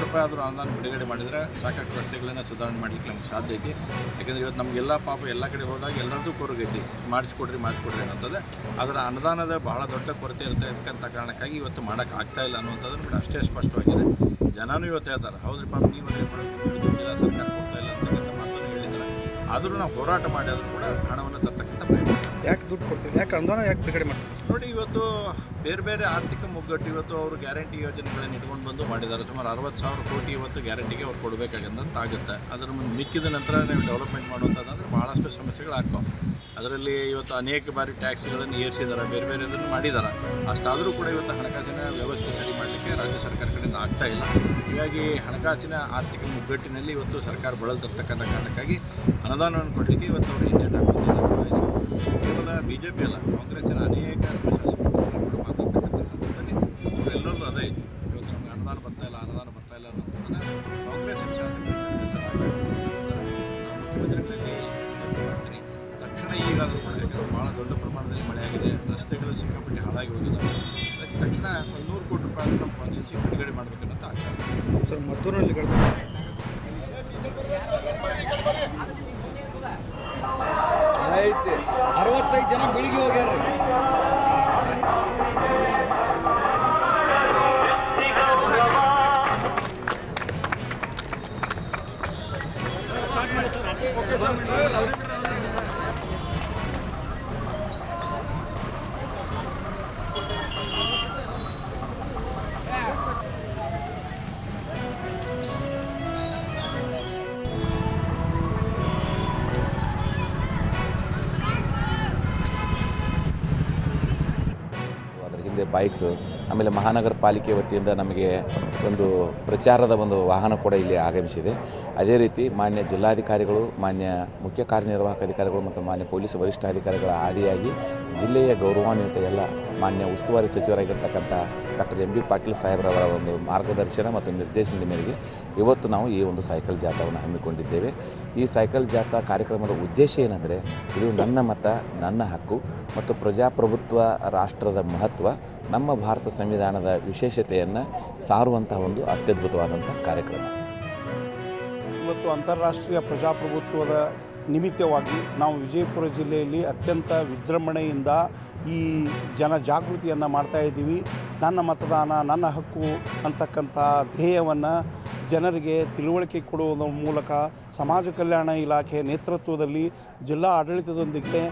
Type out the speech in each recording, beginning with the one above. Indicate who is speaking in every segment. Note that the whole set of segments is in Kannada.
Speaker 1: ರೂಪಾಯಿ ಆದರೂ ಅನುದಾನ ಬಿಡುಗಡೆ ಮಾಡಿದರೆ ಸಾಕಷ್ಟು ರಸ್ತೆಗಳನ್ನು ಸುಧಾರಣೆ ಮಾಡಲಿಕ್ಕೆ ನಮ್ಗೆ ಸಾಧ್ಯ ಐತಿ. ಯಾಕೆಂದರೆ ಇವತ್ತು ನಮಗೆಲ್ಲ ಪಾಪ ಎಲ್ಲ ಕಡೆ ಹೋದಾಗ ಎಲ್ಲರದ್ದು ಕೊರಗೈತಿ, ಮಾಡಿಸ್ಕೊಡ್ರಿ ಅನ್ನೋಂಥದ್ದು. ಅದರ ಅನುದಾನದ ಬಹಳ ದೊಡ್ಡ ಕೊರತೆ ಇರ್ತಕ್ಕಂಥ ಕಾರಣಕ್ಕಾಗಿ ಇವತ್ತು ಮಾಡೋಕ್ಕೆ ಆಗ್ತಾಯಿಲ್ಲ ಅನ್ನುವಂಥದ್ದು ಅಷ್ಟೇ ಸ್ಪಷ್ಟವಾಗಿದೆ. ಜನನೂ ಇವತ್ತು ಹೇಳ್ತಾರೆ, ಹೌದ್ರಿ ಪಾಪ ನೀವು ದುಡ್ಡಿಲ್ಲ, ಸರ್ಕಾರ ಕೊಡ್ತಾ ಇಲ್ಲ ಅಂತಕ್ಕಂಥ ಮಾತನ್ನು ಹೇಳಿದ್ದಾರೆ. ಆದರೂ ನಾವು ಹೋರಾಟ ಮಾಡಿ ಆದರೂ ಕೂಡ ಹಣವನ್ನು ತರ್ತಕ್ಕಂಥ ಪ್ರಯತ್ನ.
Speaker 2: ಯಾಕೆ ದುಡ್ಡು ಕೊಡ್ತೀವಿ, ಯಾಕೆ ಅನುದಾನ ಯಾಕೆ ಬಿಡುಗಡೆ ಮಾಡ್ತೀವಿ
Speaker 1: ನೋಡಿ, ಇವತ್ತು ಬೇರೆ ಬೇರೆ ಆರ್ಥಿಕ ಮುಗ್ಗಟ್ಟು ಇವತ್ತು ಅವರು ಗ್ಯಾರಂಟಿ ಯೋಜನೆಗಳನ್ನು ಇಟ್ಕೊಂಡು ಬಂದು ಮಾಡಿದ್ದಾರೆ. ಸುಮಾರು 60,000 ಕೋಟಿ ಇವತ್ತು ಗ್ಯಾರಂಟಿಗೆ ಅವ್ರು ಕೊಡಬೇಕಾಗಂತ ಆಗುತ್ತೆ. ಅದರ ಮಿಕ್ಕಿದ ನಂತರ ನೀವು ಡೆವಲಪ್ಮೆಂಟ್ ಮಾಡುವಂಥದ್ದಂದ್ರೆ ಭಾಳಷ್ಟು ಸಮಸ್ಯೆಗಳಾಗ್ತಾವೆ. ಅದರಲ್ಲಿ ಇವತ್ತು ಅನೇಕ ಬಾರಿ ಟ್ಯಾಕ್ಸ್ಗಳನ್ನು ಏರಿಸಿದ್ದಾರೆ, ಬೇರೆ ಬೇರೆ ಇದನ್ನು ಮಾಡಿದ್ದಾರೆ. ಅಷ್ಟಾದರೂ ಕೂಡ ಇವತ್ತು ಹಣಕಾಸಿನ ವ್ಯವಸ್ಥೆ ಸರಿ ಮಾಡಲಿಕ್ಕೆ ರಾಜ್ಯ ಸರ್ಕಾರ ಕಡೆಯಿಂದ ಆಗ್ತಾ ಇಲ್ಲ. ಹೀಗಾಗಿ ಹಣಕಾಸಿನ ಆರ್ಥಿಕ ಮುಗ್ಗಟ್ಟಿನಲ್ಲಿ ಇವತ್ತು ಸರ್ಕಾರ ಬಳಲ್ತಿರ್ತಕ್ಕಂಥ ಕಾರಣಕ್ಕಾಗಿ ಅನುದಾನವನ್ನು ಕೊಡಲಿಕ್ಕೆ ಇವತ್ತು ಅವರು ಹಿಂದೇಟು ಹಾಕೋದಿಲ್ಲ. ಕೇವಲ BJP ಅಲ್ಲ, ಕಾಂಗ್ರೆಸ್ಸಿನ ಅನೇಕ ನಮ್ಮ ಶಾಸಕರು ಕೂಡ ಮಾತಾಡ್ತಕ್ಕಂಥ ಸಂದರ್ಭದಲ್ಲಿ ಅವರೆಲ್ಲರದ್ದು ಅದೇ ಇತ್ತು. ಇವತ್ತು ನಮಗೆ ಅನುದಾನ ಬರ್ತಾ ಇಲ್ಲ ಅನ್ನೋದನ್ನು ಕಾಂಗ್ರೆಸ್ಸಿನ ಶಾಸಕರು ನಾವು ಮುಖ್ಯಮಂತ್ರಿಗಳಲ್ಲಿ ಮಾಡ್ತೀನಿ. ತಕ್ಷಣ ಈಗಾದರೂ ಕೂಡ, ಯಾಕಂದರೆ ಭಾಳ ದೊಡ್ಡ ಪ್ರಮಾಣದಲ್ಲಿ ಮಳೆ ಆಗಿದೆ, ರಸ್ತೆಗಳು ಸಿಕ್ಕಾಪಟ್ಟೆ ಹಾಳಾಗಿ ಹೋಗಿದ್ದಾವೆ. ಅದಕ್ಕೆ ತಕ್ಷಣ 100 ಕೋಟಿ ರೂಪಾಯಿ ನಮ್ಮ ಕಾನ್ಸ್ಟಿಟ್ಯೂನ್ಸಿ ಬಿಡುಗಡೆ ಮಾಡಬೇಕನ್ನೋಂತ ಆಗ್ತದೆ.
Speaker 2: ಸರ್, ಮದ್ದೂರಲ್ಲಿ
Speaker 3: 65 ಜನ ಬೆಳಿಗ್ಗೆ ಹೋಗ್ಯಾರ್ರಿ.
Speaker 4: ಬೈಕ್ಸು, ಆಮೇಲೆ ಮಹಾನಗರ ಪಾಲಿಕೆ ವತಿಯಿಂದ ನಮಗೆ ಒಂದು ಪ್ರಚಾರದ ಒಂದು ವಾಹನ ಕೂಡ ಇಲ್ಲಿ ಆಗಮಿಸಿದೆ. ಅದೇ ರೀತಿ ಮಾನ್ಯ ಜಿಲ್ಲಾಧಿಕಾರಿಗಳು, ಮಾನ್ಯ ಮುಖ್ಯ ಕಾರ್ಯನಿರ್ವಾಹಕ ಅಧಿಕಾರಿಗಳು ಮತ್ತು ಮಾನ್ಯ ಪೊಲೀಸ್ ವರಿಷ್ಠಾಧಿಕಾರಿಗಳ ಆದಿಯಾಗಿ ಜಿಲ್ಲೆಯ ಗೌರವಾನ್ವಿತ ಎಲ್ಲ ಮಾನ್ಯ ಉಸ್ತುವಾರಿ ಸಚಿವರಾಗಿರ್ತಕ್ಕಂಥ ಡಾಕ್ಟರ್ MB ಪಾಟೀಲ್ ಸಾಹೇಬ್ರವರ ಒಂದು ಮಾರ್ಗದರ್ಶನ ಮತ್ತು ನಿರ್ದೇಶನದ ಮೇರೆಗೆ ಇವತ್ತು ನಾವು ಈ ಒಂದು ಸೈಕಲ್ ಜಾಥಾವನ್ನು ಹಮ್ಮಿಕೊಂಡಿದ್ದೇವೆ. ಈ ಸೈಕಲ್ ಜಾಥಾ ಕಾರ್ಯಕ್ರಮದ ಉದ್ದೇಶ ಏನಂದರೆ, ಇದು ನನ್ನ ಮತ ನನ್ನ ಹಕ್ಕು ಮತ್ತು ಪ್ರಜಾಪ್ರಭುತ್ವ ರಾಷ್ಟ್ರದ ಮಹತ್ವ, ನಮ್ಮ ಭಾರತ ಸಂವಿಧಾನದ ವಿಶೇಷತೆಯನ್ನು ಸಾರುವಂತಹ ಒಂದು ಅತ್ಯದ್ಭುತವಾದಂಥ ಕಾರ್ಯಕ್ರಮ.
Speaker 5: ಇವತ್ತು ಅಂತಾರಾಷ್ಟ್ರೀಯ ಪ್ರಜಾಪ್ರಭುತ್ವದ ನಿಮಿತ್ತವಾಗಿ ನಾವು ವಿಜಯಪುರ ಜಿಲ್ಲೆಯಲ್ಲಿ ಅತ್ಯಂತ ವಿಜೃಂಭಣೆಯಿಂದ ಈ ಜನಜಾಗೃತಿಯನ್ನು ಮಾಡ್ತಾಯಿದ್ದೀವಿ. ನನ್ನ ಮತದಾನ ನನ್ನ ಹಕ್ಕು ಅಂತಕ್ಕಂಥ ಧ್ಯೇಯವನ್ನು ಜನರಿಗೆ ತಿಳುವಳಿಕೆ ಕೊಡುವುದರ ಮೂಲಕ ಸಮಾಜ ಕಲ್ಯಾಣ ಇಲಾಖೆ ನೇತೃತ್ವದಲ್ಲಿ ಜಿಲ್ಲಾ ಆಡಳಿತದೊಂದಿಗೆ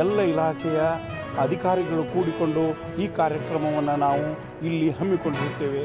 Speaker 5: ಎಲ್ಲ ಇಲಾಖೆಯ ಅಧಿಕಾರಿಗಳು ಕೂಡಿಕೊಂಡು ಈ ಕಾರ್ಯಕ್ರಮವನ್ನು ನಾವು ಇಲ್ಲಿ ಹಮ್ಮಿಕೊಂಡಿರುತ್ತೇವೆ.